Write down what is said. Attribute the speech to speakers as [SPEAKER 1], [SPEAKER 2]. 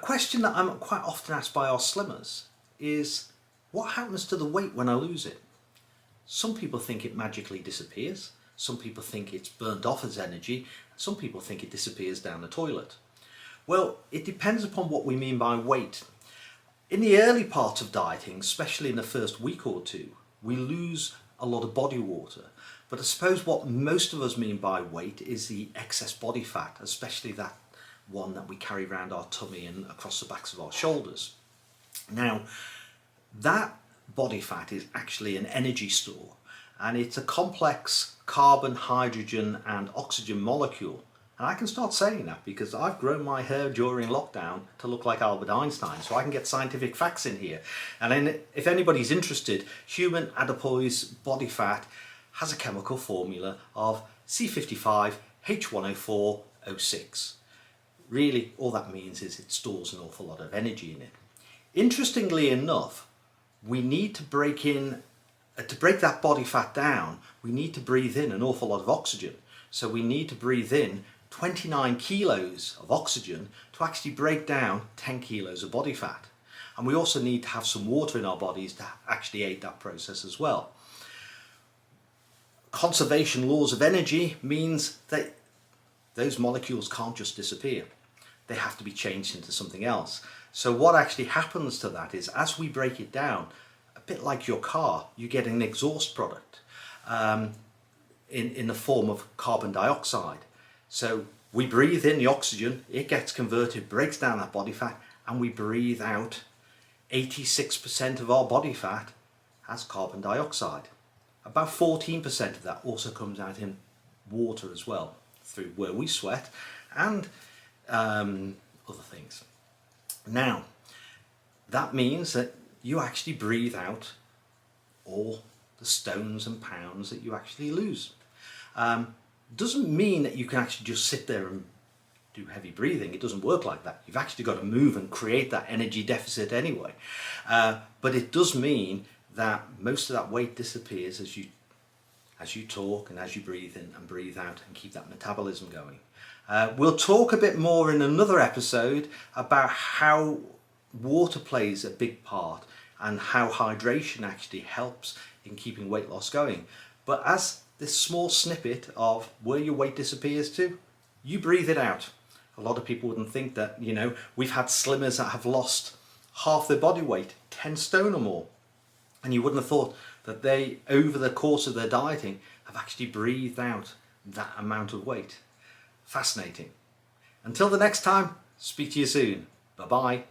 [SPEAKER 1] question that I'm quite often asked by our slimmers is, what happens to the weight when I lose it? Some people think it magically disappears. Some people think it's burnt off as energy. Some people think it disappears down the toilet. Well, it depends upon what we mean by weight. In the early part of dieting, especially in the first week or two, we lose a lot of body water. But I suppose what most of us mean by weight is the excess body fat, especially that one that we carry around our tummy and across the backs of our shoulders. Now, that body fat is actually an energy store, and it's a complex carbon, hydrogen and oxygen molecule. And I can start saying that because I've grown my hair during lockdown to look like Albert Einstein, so I can get scientific facts in here. And then if anybody's interested, human adipose body fat has a chemical formula of C55H1O4O6. Really, all that means is it stores an awful lot of energy in it. Interestingly enough, we need to break that body fat down, we need to breathe in an awful lot of oxygen. So we need to breathe in 29 kilos of oxygen to actually break down 10 kilos of body fat. And we also need to have some water in our bodies to actually aid that process as well. Conservation laws of energy means that those molecules can't just disappear. They have to be changed into something else. So what actually happens to that is, as we break it down, a bit like your car, you get an exhaust product in the form of carbon dioxide. So we breathe in the oxygen, it gets converted, breaks down that body fat, and we breathe out 86% of our body fat as carbon dioxide. About 14% of that also comes out in water as well, through where we sweat and other things. Now, that means that you actually breathe out all the stones and pounds that you actually lose. Doesn't mean that you can actually just sit there and do heavy breathing. It doesn't work like that. You've actually got to move and create that energy deficit anyway. But it does mean that most of that weight disappears as you talk and as you breathe in and breathe out and keep that metabolism going. We'll talk a bit more in another episode about how water plays a big part and how hydration actually helps in keeping weight loss going. But as this small snippet of where your weight disappears to, you breathe it out. A lot of people wouldn't think that, we've had slimmers that have lost half their body weight, 10 stone or more. And you wouldn't have thought that they, over the course of their dieting, have actually breathed out that amount of weight. Fascinating. Until the next time, speak to you soon. Bye-bye.